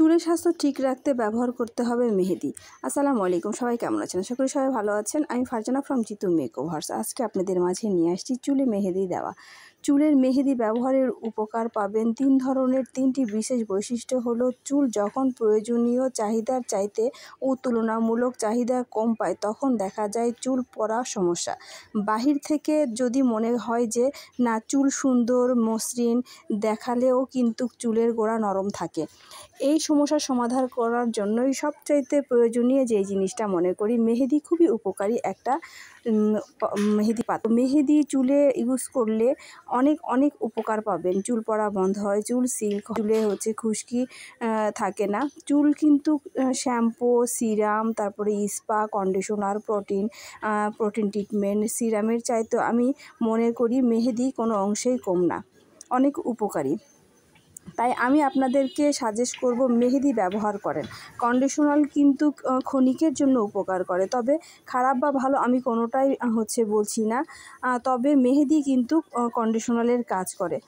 চুলের স্বাস্থ্য ঠিক রাখতে ব্যবহার করতে হবে মেহেদি। আসসালামু আলাইকুম, সবাই কেমন আছেন? আশা করি সবাই ভালো আছেন। আমি ফারজানা ফ্রম জিতু মেকওভার্স। আজকে আপনাদের মাঝে নিয়ে আসছি চুলে মেহেদি দেওয়া। চুলের মেহেদি ব্যবহারের উপকার পাবেন 3 ধরনের। 3টি বিশেষ বৈশিষ্ট্য হলো, চুল যখন প্রয়োজনীয় চাহিদার চাইতে ও তুলনামূলক চাহিদা কম পায় তখন দেখা যায় চুল পড়ার সমস্যা। বাহির থেকে যদি মনে হয় যে না, চুল সুন্দর মসৃণ দেখালেও কিন্তু চুলের গোড়া নরম থাকে। এই সমস্যার সমাধান করার জন্যই সবচাইতে প্রয়োজনীয় যেই জিনিসটা মনে করি, মেহেদি খুবই উপকারী একটা মেহেদি পাতা। মেহেদি চুলে ইউজ করলে অনেক উপকার পাবেন। চুল পড়া বন্ধ হয়, চুল সিল্ক, চুলে খুশকি থাকে না। চুল কিন্তু শ্যাম্পু, সিরাম, তারপরে স্পা, কন্ডিশনার, প্রোটিন ট্রিটমেন্ট, সিরামের চাইতে আমি মনে করি মেহেদি কোনো অংশেই কম না, অনেক উপকারী। তাই আমি আপনাদেরকে সাজেস্ট করব মেহেদি ব্যবহার করেন। কন্ডিশনার কিন্তু ক্ষণিকের জন্য উপকার করে, তবে খারাপ বা ভালো আমি কোনোটাই বলছি না। তবে মেহেদি কিন্তু কন্ডিশনারের কাজ করে।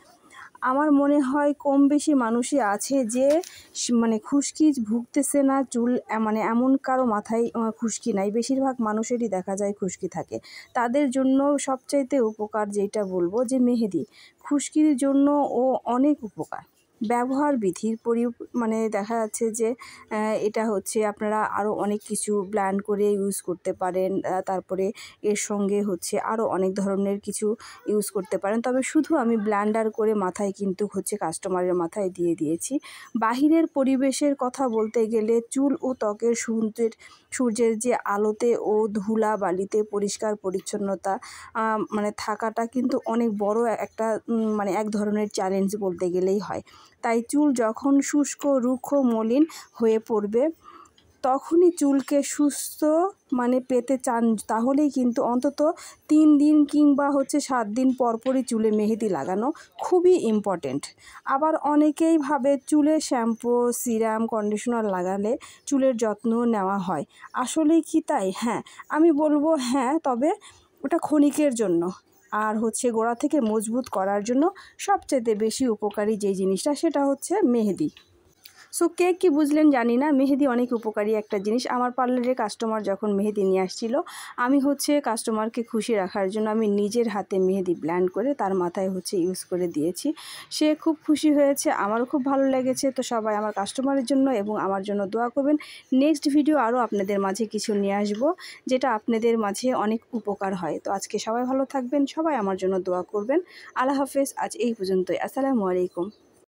আমার মনে হয় কম বেশি মানুষই আছে যে খুশকি ভুগতেছে না, চুল এমন কারো মাথায় খুশকি নাই। বেশিরভাগ মানুষেরই দেখা যায় খুশকি থাকে। তাদের জন্য সবচাইতে উপকার যেটা বলবো যে মেহেদি খুশকির জন্য অনেক উপকার। ব্যবহার বিধির দেখা যাচ্ছে যে এটা আপনারা আরও অনেক কিছু ব্লেন্ড করে ইউজ করতে পারেন। তারপরে এর সঙ্গে আরও অনেক ধরনের কিছু ইউজ করতে পারেন। তবে শুধু আমি ব্লেন্ডার করে মাথায় কিন্তু কাস্টমারের মাথায় দিয়ে দিয়েছি। বাহিরের পরিবেশের কথা বলতে গেলে চুল ও ত্বকের সূর্যের যে আলোতে ও ধুলা বালিতে পরিষ্কার পরিচ্ছন্নতা থাকাটা কিন্তু অনেক বড় একটা এক ধরনের চ্যালেঞ্জ বলতে গেলেই হয়। তাই চুল যখন শুষ্ক, রুক্ষ, মলিন হয়ে পড়বে তখনই চুলকে সুস্থ পেতে চান, তাহলেই কিন্তু অন্তত 3 দিন কিংবা 7 দিন পরপরই চুলে মেহেদি লাগানো খুবই ইম্পর্টেন্ট। আবার অনেকেই ভাবে চুলে শ্যাম্পু, সিরাম, কন্ডিশনার লাগালে চুলের যত্ন নেওয়া হয়। আসলেই কি তাই? হ্যাঁ, আমি বলবো হ্যাঁ, তবে ওটা ক্ষণিকের জন্য। আর গোড়া থেকে মজবুত করার জন্য সবচেয়ে বেশি উপকারী যেই জিনিসটা সেটা মেহেদি। সো কে কী বুঝলেন জানি না, মেহেদি অনেক উপকারী একটা জিনিস। আমার পার্লারে কাস্টমার যখন মেহেদি নিয়ে আসছিল, আমি কাস্টমারকে খুশি রাখার জন্য আমি নিজের হাতে মেহেদি ব্লেন্ড করে তার মাথায় ইউজ করে দিয়েছি। সে খুব খুশি হয়েছে, আমারও খুব ভালো লেগেছে। তো সবাই আমার কাস্টমারের জন্য এবং আমার জন্য দোয়া করবেন। নেক্সট ভিডিও আরও আপনাদের মাঝে কিছু নিয়ে আসবো যেটা আপনাদের মাঝে অনেক উপকার হয়। তো আজকে সবাই ভালো থাকবেন, সবাই আমার জন্য দোয়া করবেন। আল্লাহ হাফেজ। আজ এই পর্যন্তই। আসসালামু আলাইকুম।